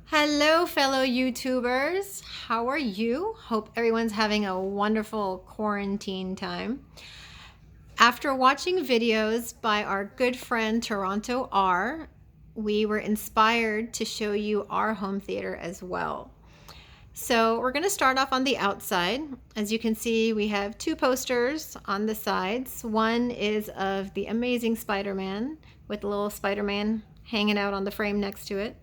Hello, fellow YouTubers. How are you? Hope everyone's having a wonderful quarantine time. After watching videos by our good friend Toronto R, we were inspired to show you our home theater as well. So we're going to start off on the outside. As you can see, we have two posters on the sides. One is of the amazing Spider-Man with a little Spider-Man hanging out on the frame next to it.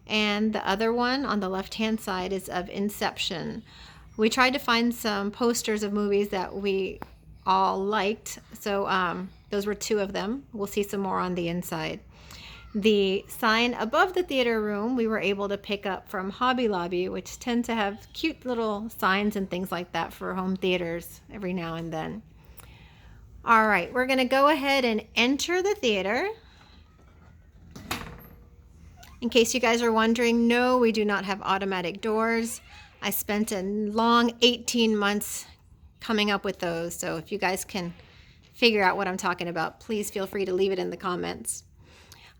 And the other one on the left-hand side is of Inception. We tried to find some posters of movies that we all liked, so those were two of them. We'll see some more on the inside. The sign above the theater room we were able to pick up from Hobby Lobby, which tend to have cute little signs and things like that for home theaters every now and then. All right, we're going to go ahead and enter the theater. In case you guys are wondering, no, we do not have automatic doors. I spent a long 18 months coming up with those, so if you guys can figure out what I'm talking about, please feel free to leave it in the comments.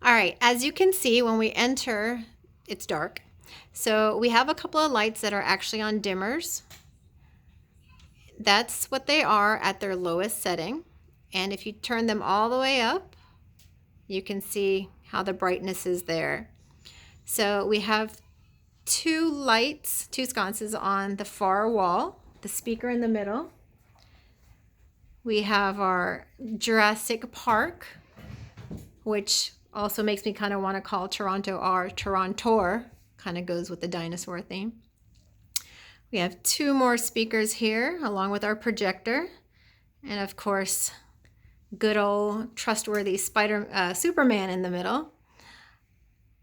All right, as you can see, when we enter, it's dark. So we have a couple of lights that are actually on dimmers. That's what they are at their lowest setting. And if you turn them all the way up, you can see how the brightness is there. So we have two lights, two sconces on the far wall, the speaker in the middle. We have our Jurassic Park, which also makes me kind of want to call Toronto our Torontor, kind of goes with the dinosaur theme. We have two more speakers here along with our projector. And of course, good old trustworthy Superman in the middle.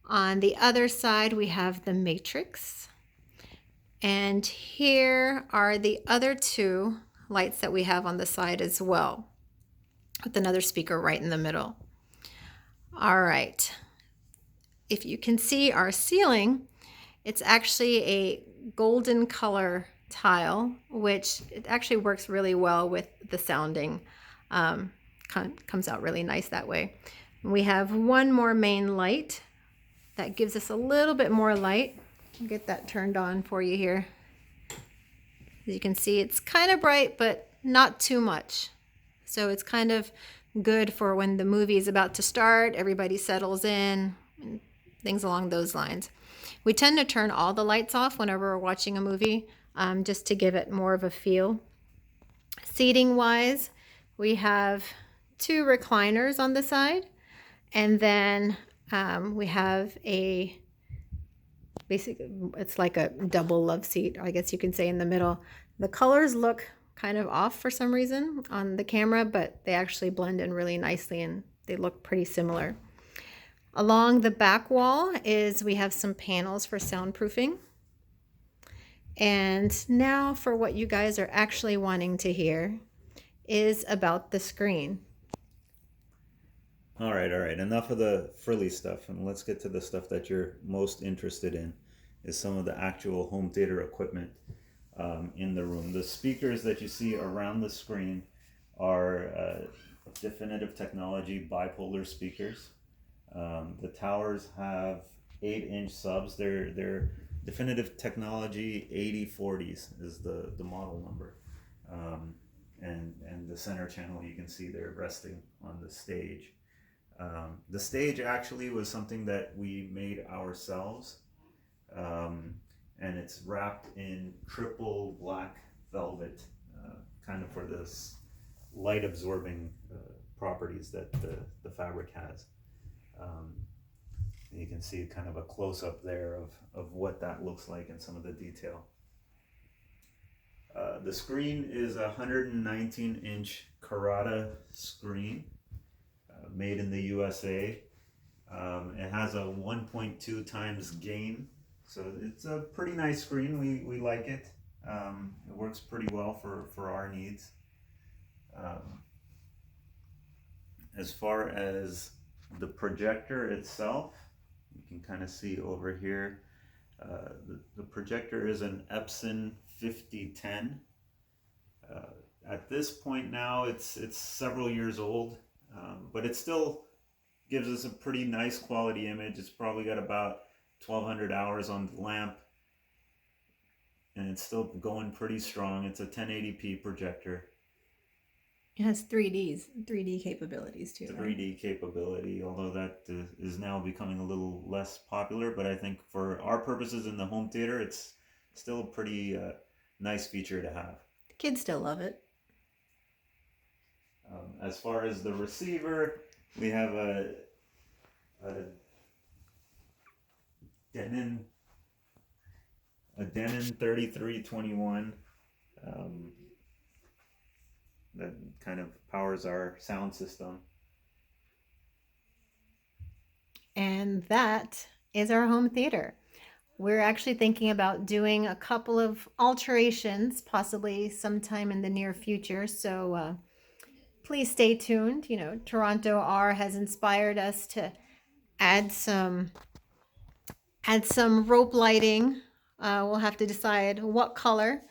On the other side, we have the Matrix. And here are the other two lights that we have on the side as well, with another speaker right in the middle. All right. If you can see our ceiling, it's actually a golden color tile, which it actually works really well with the sounding. Comes out really nice that way. We have one more main light that gives us a little bit more light. I'll get that turned on for you here. As you can see, it's kind of bright, but not too much. So it's kind of good for when the movie is about to start, everybody settles in, and things along those lines. We tend to turn all the lights off whenever we're watching a movie, just to give it more of a feel. Seating wise, we have two recliners on the side, and then we have basically, it's like a double love seat, I guess you can say, in the middle. The colors look kind of off for some reason on the camera, but they actually blend in really nicely and they look pretty similar. Along the back wall we have some panels for soundproofing. And now for what you guys are actually wanting to hear is about the screen. All right. Enough of the frilly stuff, and let's get to the stuff that you're most interested in. Is some of the actual home theater equipment in the room. The speakers that you see around the screen are definitive technology bipolar speakers. The towers have 8-inch subs. They're definitive technology 8040s is the model number. And the center channel you can see there resting on the stage. The stage actually was something that we made ourselves, and it's wrapped in triple black velvet, kind of for this light absorbing properties that the fabric has. And you can see kind of a close up there of what that looks like and some of the detail. The screen is a 119-inch Carrara screen. Made in the USA. It has a 1.2 times gain, so it's a pretty nice screen. We like it. It works pretty well for our needs. As far as the projector itself, you can kind of see over here. The projector is an Epson 5010. At this point now, it's several years old. But it still gives us a pretty nice quality image. It's probably got about 1,200 hours on the lamp, and it's still going pretty strong. It's a 1080p projector. It has 3D capabilities too. 3D capability, although that is now becoming a little less popular. But I think for our purposes in the home theater, it's still a pretty nice feature to have. The kids still love it. As far as the receiver, we have a Denon 3321 that kind of powers our sound system. And that is our home theater. We're actually thinking about doing a couple of alterations, possibly sometime in the near future. So please stay tuned. You know, Toronto R has inspired us to add some rope lighting. We'll have to decide what color,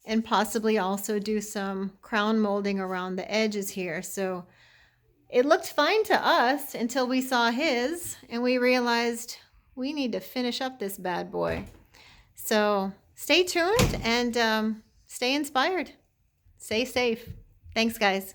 and possibly also do some crown molding around the edges here. So it looked fine to us until we saw his and we realized we need to finish up this bad boy. So stay tuned and stay inspired. Stay safe. Thanks, guys.